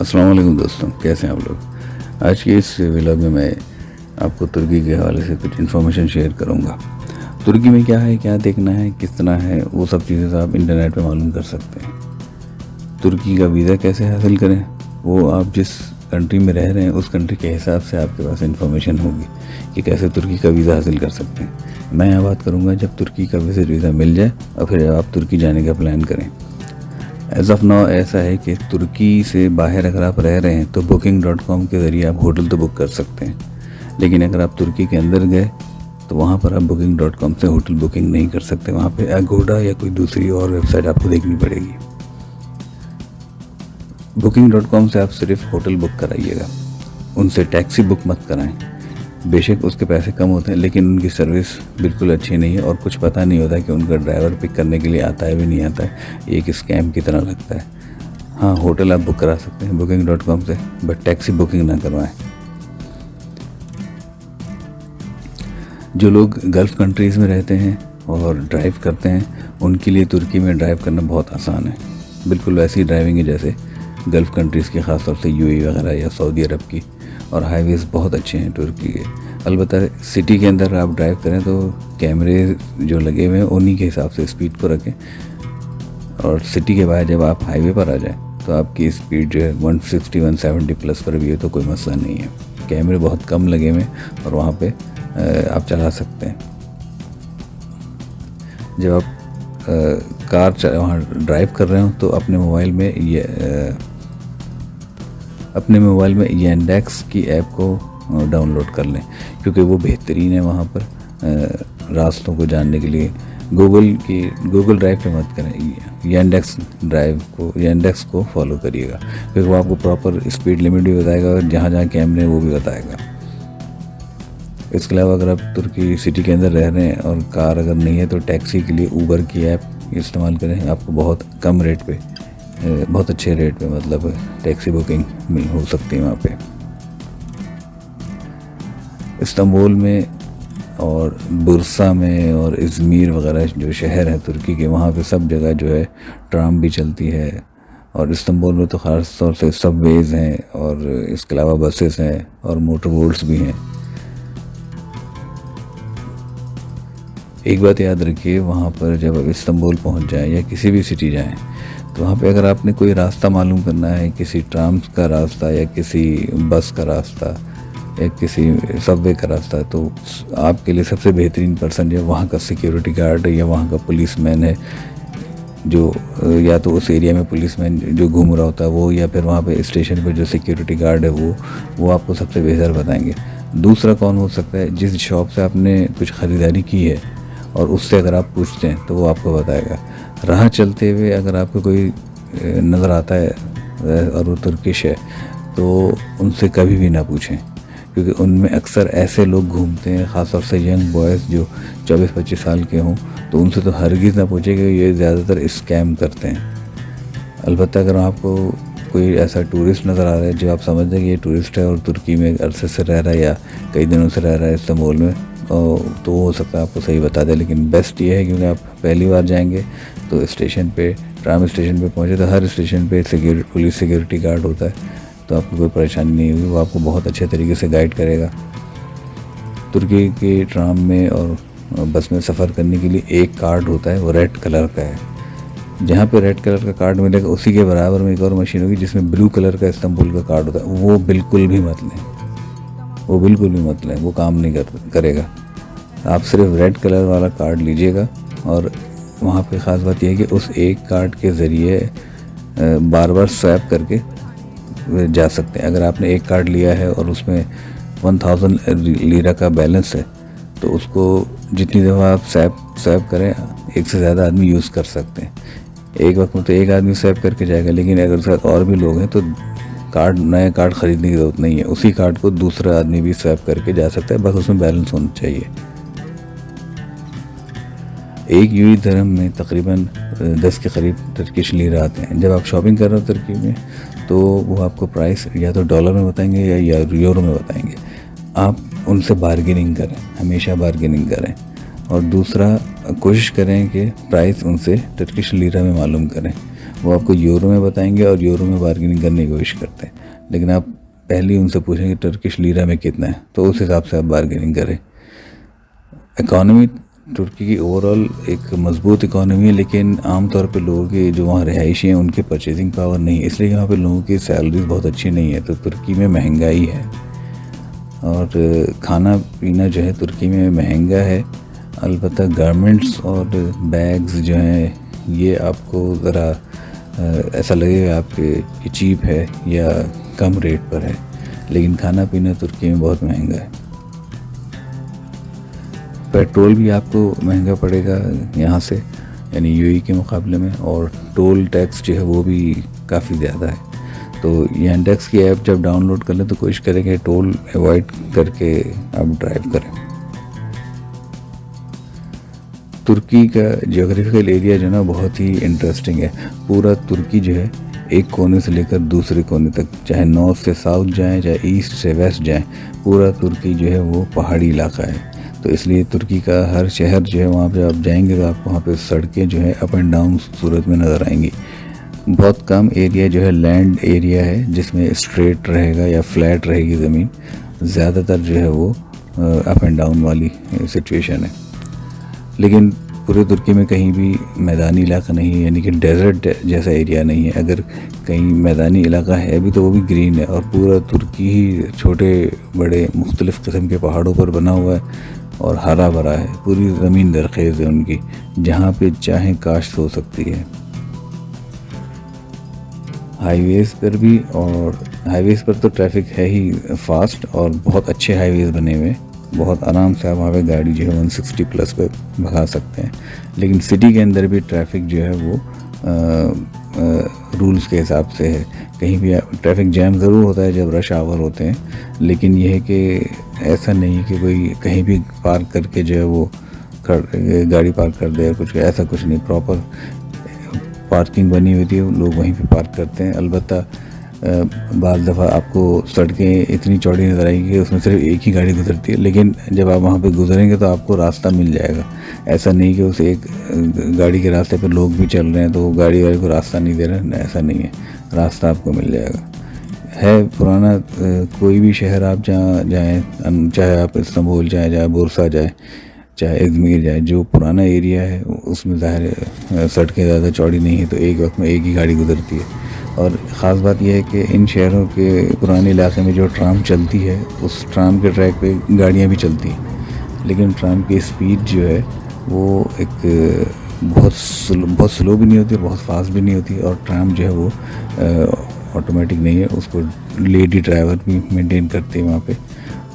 अस्सलाम वालेकुम दोस्तों, कैसे हैं आप लोग। आज के इस व्लॉग में मैं आपको तुर्की के हवाले से कुछ इन्फॉर्मेशन शेयर करूंगा। तुर्की में क्या है, क्या देखना है, किस तरह है, वो सब चीज़ें तो आप इंटरनेट पे मालूम कर सकते हैं। तुर्की का वीज़ा कैसे हासिल करें, वो आप जिस कंट्री में रह रहे हैं उस कंट्री के हिसाब से आपके पास इन्फॉर्मेशन होगी कि कैसे तुर्की का वीज़ा हासिल कर सकते हैं। मैं यहाँ बात करूँगा जब तुर्की का विजिट वीज़ा मिल जाए और फिर आप तुर्की जाने का प्लान करें। एज़ ऑफ नाउ ऐसा है कि तुर्की से बाहर अगर आप रह रहे हैं तो booking.com के ज़रिए आप होटल तो बुक कर सकते हैं, लेकिन अगर आप तुर्की के अंदर गए तो वहाँ पर आप booking.com से होटल बुकिंग नहीं कर सकते। वहाँ पे एगोडा या कोई दूसरी और वेबसाइट आपको देखनी पड़ेगी। booking.com से आप सिर्फ होटल बुक कराइएगा, उनसे टैक्सी बुक मत कराएं। बेशक उसके पैसे कम होते हैं लेकिन उनकी सर्विस बिल्कुल अच्छी नहीं है और कुछ पता नहीं होता कि उनका ड्राइवर पिक करने के लिए आता है भी नहीं आता है, एक स्कैम की तरह लगता है। हाँ, होटल आप बुक करा सकते हैं booking.com से, बट टैक्सी बुकिंग ना करवाएं। जो लोग गल्फ़ कंट्रीज़ में रहते हैं और ड्राइव करते हैं उनके लिए तुर्की में ड्राइव करना बहुत आसान है। बिल्कुल वैसी ड्राइविंग है जैसे गल्फ़ कंट्रीज़ की, ख़ासतौर से यूएई वगैरह या सऊदी अरब की, और हाईवेज़ बहुत अच्छे हैं तुर्की के। अलबत्ता सिटी के अंदर आप ड्राइव करें तो कैमरे जो लगे हुए हैं उन्हीं के हिसाब से स्पीड को रखें, और सिटी के बाहर जब आप हाईवे पर आ जाएं तो आपकी स्पीड जो है 160-170 प्लस पर भी है तो कोई मसला नहीं है। कैमरे बहुत कम लगे हुए हैं और वहाँ पे आप चला सकते हैं। जब आप कार वहाँ ड्राइव कर रहे हो तो अपने मोबाइल में Yandex की ऐप को डाउनलोड कर लें, क्योंकि वो बेहतरीन है वहाँ पर रास्तों को जानने के लिए। गूगल ड्राइव पे मत करें, Yandex को फॉलो करिएगा, क्योंकि वो आपको प्रॉपर स्पीड लिमिट भी बताएगा और जहाँ जहाँ कैमरे वो भी बताएगा। इसके अलावा अगर आप तुर्की सिटी के अंदर रह रहे हैं और कार अगर नहीं है तो टैक्सी के लिए ऊबर की ऐप इस्तेमाल करें। आपको बहुत कम रेट पे, बहुत अच्छे रेट पे मतलब टैक्सी बुकिंग हो सकती है वहाँ पे। इस्तांबुल में और बुर्सा में और इज़मीर वगैरह जो शहर हैं तुर्की के, वहाँ पे सब जगह जो है ट्राम भी चलती है, और इस्तांबुल में तो ख़ास तौर से सबवेज़ हैं और इसके अलावा बसेस हैं और मोटर बोट्स भी हैं। एक बात याद रखिए, वहाँ पर जब आप इस्तांबुल पहुँच जाएं या किसी भी सिटी जाएं तो वहाँ पे अगर आपने कोई रास्ता मालूम करना है, किसी ट्राम का रास्ता या किसी बस का रास्ता या किसी सबवे का रास्ता, तो आपके लिए सबसे बेहतरीन पर्सन जो वहाँ का सिक्योरिटी गार्ड या वहाँ का पुलिसमैन है, जो या तो उस एरिया में पुलिसमैन जो घूम रहा होता है वो, या फिर वहाँ पे स्टेशन पर जो सिक्योरिटी गार्ड है वो आपको सबसे बेहतर बताएंगे। दूसरा कौन हो सकता है, जिस शॉप से आपने कुछ ख़रीदारी की है और उससे अगर आप पूछते हैं तो वो आपको बताएगा। राह चलते हुए अगर आपको कोई नज़र आता है और वो तुर्किश है तो उनसे कभी भी ना पूछें, क्योंकि उनमें अक्सर ऐसे लोग घूमते हैं, ख़ासतौर से यंग बॉयज़ जो 24-25 साल के हों, तो उनसे तो हरगिज़ ना पूछें कि ये ज़्यादातर स्कैम करते हैं। अलबत्ता अगर आपको कोई ऐसा टूरिस्ट नज़र आ रहा है जो आप समझते हैं कि ये टूरिस्ट है और तुर्की में अरसे से रह रहा है या कई दिनों से रह रहा है इस्तांबुल में, तो हो सकता है आपको सही बता दे। लेकिन बेस्ट ये है क्योंकि आप पहली बार जाएंगे तो स्टेशन पे, ट्राम स्टेशन पे पहुँचे तो हर स्टेशन पे पुलिस सिक्योरिटी गार्ड होता है, तो आपको कोई परेशानी नहीं होगी, वो आपको बहुत अच्छे तरीके से गाइड करेगा। तुर्की के ट्राम में और बस में सफ़र करने के लिए एक कार्ड होता है, वो रेड कलर का है। जहाँ पे रेड कलर का कार्ड मिलेगा उसी के बराबर में एक और मशीन होगी जिसमें ब्लू कलर का इस्तांबुल का कार्ड होता है। वो बिल्कुल भी मत लें, वो काम नहीं करेगा। आप सिर्फ रेड कलर वाला कार्ड लीजिएगा, और वहाँ पे ख़ास बात यह है कि उस एक कार्ड के ज़रिए बार बार स्वैप करके जा सकते हैं। अगर आपने एक कार्ड लिया है और उसमें 1000 लीरा का बैलेंस है तो उसको जितनी दफ़ा आप स्वैप करें, एक से ज़्यादा आदमी यूज़ कर सकते हैं। एक वक्त में तो एक आदमी स्वैप करके जाएगा, लेकिन अगर साथ और भी लोग हैं तो नया कार्ड ख़रीदने की ज़रूरत नहीं है, उसी कार्ड को दूसरा आदमी भी स्वैप करके जा सकता है, बस उसमें बैलेंस होना चाहिए। एक यूएई दिरहम में तकरीबन 10 के करीब टर्किश लीरा आते हैं। जब आप शॉपिंग कर रहे हो तुर्की में तो वो आपको प्राइस या तो डॉलर में बताएंगे या यूरो में बताएंगे। आप उनसे बार्गेनिंग करें, हमेशा बार्गेनिंग करें, और दूसरा कोशिश करें कि प्राइस उनसे टर्किश लीरा में मालूम करें। वो आपको यूरो में बताएंगे और यूरो में बार्गेनिंग करने की कोशिश करते हैं, लेकिन आप पहले ही उनसे पूछेंगे टर्किश लीरा में कितना है, तो उस हिसाब से आप बार्गेनिंग करें। इकॉनमी तुर्की की ओवरऑल एक मजबूत इकॉनमी है, लेकिन आमतौर पे लोगों के जो वहाँ रिहायशी हैं उनकी परचेजिंग पावर नहीं है, इसलिए यहाँ पे लोगों की सैलरीज बहुत अच्छी नहीं है। तो तुर्की में महंगाई है और खाना पीना जो है तुर्की में महंगा है। अलबत्ता गारमेंट्स और बैग्स जो हैं ये आपको ज़रा ऐसा लगेगा आपके चीप है या कम रेट पर है, लेकिन खाना पीना तुर्की में बहुत महंगा है। पेट्रोल भी आपको महंगा पड़ेगा यहाँ से, यानी यूएई के मुकाबले में, और टोल टैक्स जो है वो भी काफ़ी ज़्यादा है। तो यांडेक्स की ऐप जब डाउनलोड कर लें तो कोशिश करें कि टोल अवॉइड करके आप ड्राइव करें। तुर्की का जियोग्राफिकल एरिया जो है ना बहुत ही इंटरेस्टिंग है। पूरा तुर्की जो है एक कोने से लेकर दूसरे कोने तक, चाहे नॉर्थ से साउथ जाएं, चाहे ईस्ट से वेस्ट जाएं, पूरा तुर्की जो है वो पहाड़ी इलाका है। तो इसलिए तुर्की का हर शहर जो है वहाँ पे आप जाएंगे तो आपको वहाँ पे सड़कें जो है अप एंड डाउन सूरत में नज़र आएंगी। बहुत कम एरिया जो है लैंड एरिया है जिसमें स्ट्रेट रहेगा या फ्लैट रहेगी ज़मीन, ज़्यादातर जो है वो अप एंड डाउन वाली सिचुएशन है। लेकिन पूरे तुर्की में कहीं भी मैदानी इलाका नहीं है, यानी कि डेजर्ट जैसा एरिया नहीं है। अगर कहीं मैदानी इलाका है भी तो वो भी ग्रीन है, और पूरा तुर्की ही छोटे बड़े मुख्तलिफ़ किस्म के पहाड़ों पर बना हुआ है और हरा भरा है। पूरी ज़मीन दरखेज़ है उनकी, जहाँ पे चाहे काश्त हो सकती है। हाईवेज़ पर भी, और हाईवेज़ पर तो ट्रैफिक है ही फास्ट, और बहुत अच्छे हाईवेज़ बने हुए, बहुत आराम से आप वहाँ पे गाड़ी जो है 160 प्लस पे भगा सकते हैं। लेकिन सिटी के अंदर भी ट्रैफिक जो है वो रूल्स के हिसाब से है। कहीं भी ट्रैफिक जैम ज़रूर होता है जब रश आवर होते हैं, लेकिन यह है कि ऐसा नहीं कि कोई कहीं भी पार्क करके जो है वो गाड़ी पार्क कर दे, कुछ ऐसा कुछ नहीं। प्रॉपर पार्किंग बनी हुई थी, लोग वहीं पे पार्क करते हैं। अलबत्ता बाज़ दफ़ा आपको सड़कें इतनी चौड़ी नज़र आएगी कि उसमें सिर्फ एक ही गाड़ी गुजरती है, लेकिन जब आप वहाँ पे गुजरेंगे तो आपको रास्ता मिल जाएगा। ऐसा नहीं कि उस एक गाड़ी के रास्ते पे लोग भी चल रहे हैं तो गाड़ी वाले को रास्ता नहीं दे रहे हैं, ऐसा नहीं है, रास्ता आपको मिल जाएगा। है पुराना कोई भी शहर आप जहाँ जाएँ, चाहे आप इस्तांबुल जाएँ, चाहे बुरसा जाए, चाहे इज़मीर जाए, जो पुराना एरिया है उसमें ज़ाहिर सड़कें ज़्यादा चौड़ी नहीं है, तो एक वक्त में एक ही गाड़ी गुजरती है। और ख़ास बात यह है कि इन शहरों के पुराने इलाके में जो ट्राम चलती है, उस ट्राम के ट्रैक पे गाड़ियाँ भी चलती हैं, लेकिन ट्राम की स्पीड जो है वो एक बहुत स्लो भी नहीं होती, बहुत फास्ट भी नहीं होती। और ट्राम जो है वो ऑटोमेटिक नहीं है, उसको लेडी ड्राइवर भी मेंटेन करते हैं वहाँ पे,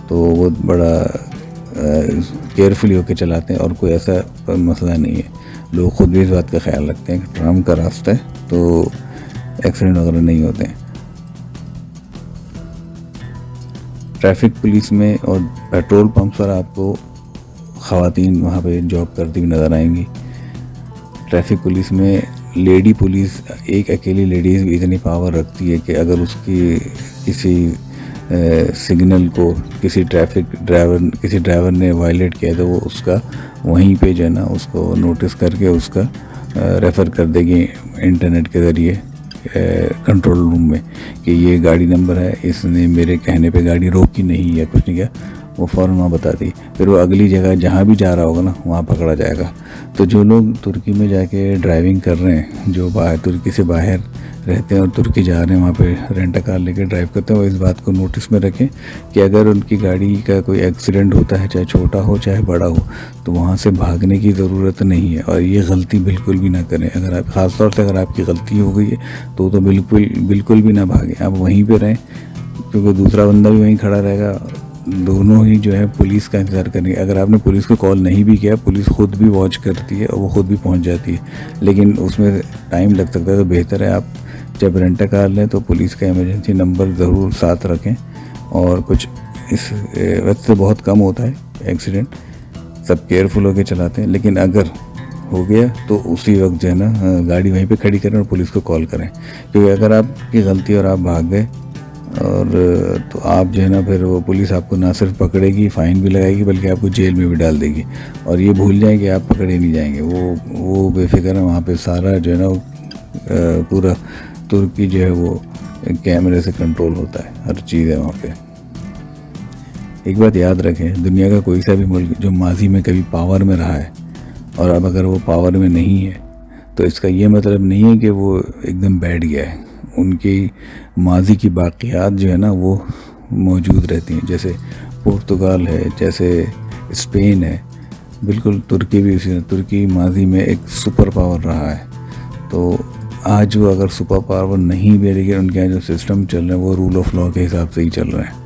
तो वो बड़ा केयरफुली होकर चलाते हैं और कोई ऐसा मसला नहीं है। लोग खुद भी इस बात का ख्याल रखते हैं कि ट्राम का रास्ता है तो एक्सीडेंट वगैरह नहीं होते हैं। ट्रैफिक पुलिस में और पेट्रोल पंप पर आपको ख़वातीन वहाँ पे जॉब करती हुई नज़र आएंगी। ट्रैफिक पुलिस में लेडी पुलिस, एक अकेली लेडीज़ भी इतनी पावर रखती है कि अगर उसकी किसी सिग्नल को किसी ड्राइवर ने वायलेट किया तो वो उसका वहीं पे जो है ना उसको नोटिस करके उसका रेफ़र कर देगी इंटरनेट के ज़रिए कंट्रोल रूम में कि ये गाड़ी नंबर है, इसने मेरे कहने पे गाड़ी रोकी नहीं या कुछ नहीं किया, वो फ़ौरन वहाँ बता दी। फिर वो अगली जगह जहाँ भी जा रहा होगा ना वहाँ पकड़ा जाएगा। तो जो लोग तुर्की में जाके ड्राइविंग कर रहे हैं, जो तुर्की से बाहर रहते हैं और तुर्की जा रहे हैं, वहाँ पे रेंट कार लेकर ड्राइव करते हैं, वो इस बात को नोटिस में रखें कि अगर उनकी गाड़ी का कोई एक्सीडेंट होता है, चाहे छोटा हो चाहे बड़ा हो, तो वहाँ से भागने की ज़रूरत नहीं है। और ये गलती बिल्कुल भी ना करें। अगर आप ख़ासतौर से अगर आपकी गलती हो गई है तो बिल्कुल भी ना भागें, आप वहीं पर रहें, क्योंकि दूसरा बंदा भी वहीं खड़ा रहेगा। दोनों ही जो है पुलिस का इंतज़ार करेंगे। अगर आपने पुलिस को कॉल नहीं भी किया, पुलिस खुद भी वॉच करती है और वो खुद भी पहुंच जाती है, लेकिन उसमें टाइम लग सकता है। तो बेहतर है आप जब रेंट कार लें तो पुलिस का इमरजेंसी नंबर ज़रूर साथ रखें। और कुछ इस वक्त से बहुत कम होता है एक्सीडेंट, सब केयरफुल होकर चलाते हैं, लेकिन अगर हो गया तो उसी वक्त जो है ना गाड़ी वहीं पे खड़ी करें और पुलिस को कॉल करें। क्योंकि अगर आपकी गलती और आप भाग गए और तो आप जो है ना फिर वो पुलिस आपको ना सिर्फ पकड़ेगी, फ़ाइन भी लगाएगी, बल्कि आपको जेल में भी डाल देगी। और ये भूल जाएं कि आप पकड़े नहीं जाएंगे, वो बेफिक्र है। वहाँ पे सारा जो है ना पूरा तुर्की जो है वो कैमरे से कंट्रोल होता है, हर चीज़ है वहाँ पे। एक बात याद रखें, दुनिया का कोई सा भी मुल्क जो माजी में कभी पावर में रहा है और अब अगर वो पावर में नहीं है तो इसका ये मतलब नहीं है कि वो एकदम बैठ गया है। उनकी माजी की बाक़ियात जो है ना वो मौजूद रहती हैं। जैसे पुर्तगाल है, जैसे स्पेन है, बिल्कुल तुर्की भी उसी, तुर्की माजी में एक सुपर पावर रहा है। तो आज वो अगर सुपर पावर नहीं भी है, लेकिन उनके यहाँ जो सिस्टम चल रहे हैं वो रूल ऑफ लॉ के हिसाब से ही चल रहे हैं।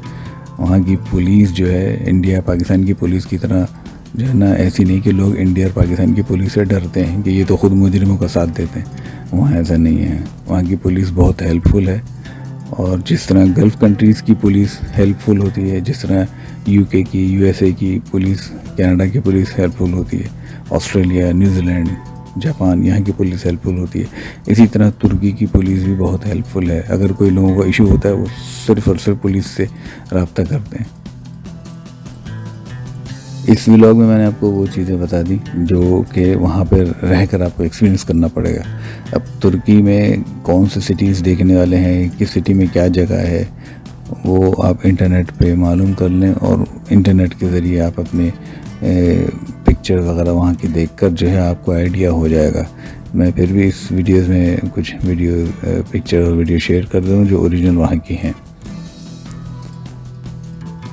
वहाँ की पुलिस जो है इंडिया पाकिस्तान की पुलिस की तरह जो है ना, ऐसी नहीं कि लोग इंडिया और पाकिस्तान की पुलिस से डरते हैं कि ये तो खुद मुजरिमों का साथ देते हैं। वहाँ ऐसा नहीं है, वहाँ की पुलिस बहुत हेल्पफुल है। और जिस तरह गल्फ़ कंट्रीज़ की पुलिस हेल्पफुल होती है, जिस तरह यूके की, यूएसए की पुलिस, कनाडा की पुलिस हेल्पफुल होती है, ऑस्ट्रेलिया, न्यूजीलैंड, जापान, यहाँ की पुलिस हेल्पफुल होती है, इसी तरह तुर्की की पुलिस भी बहुत हेल्पफुल है। अगर कोई लोगों का इशू होता है वो सिर्फ़ और सिर्फ पुलिस से रब्ता करते हैं। इस व्लॉग में मैंने आपको वो चीज़ें बता दी जो कि वहाँ पर रहकर आपको एक्सपीरियंस करना पड़ेगा। अब तुर्की में कौन से सिटीज़ देखने वाले हैं, किस सिटी में क्या जगह है, वो आप इंटरनेट पे मालूम कर लें और इंटरनेट के ज़रिए आप अपने पिक्चर वगैरह वहाँ की देखकर जो है आपको आइडिया हो जाएगा। मैं फिर भी इस वीडियोज़ में कुछ पिक्चर और वीडियो शेयर कर दूँ जो ओरिजिनल वहाँ की हैं।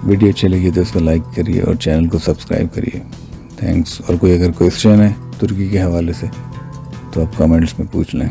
वीडियो अच्छी लगी तो इसको लाइक करिए और चैनल को सब्सक्राइब करिए। थैंक्स। और कोई अगर क्वेश्चन है तुर्की के हवाले से तो आप कमेंट्स में पूछ लें।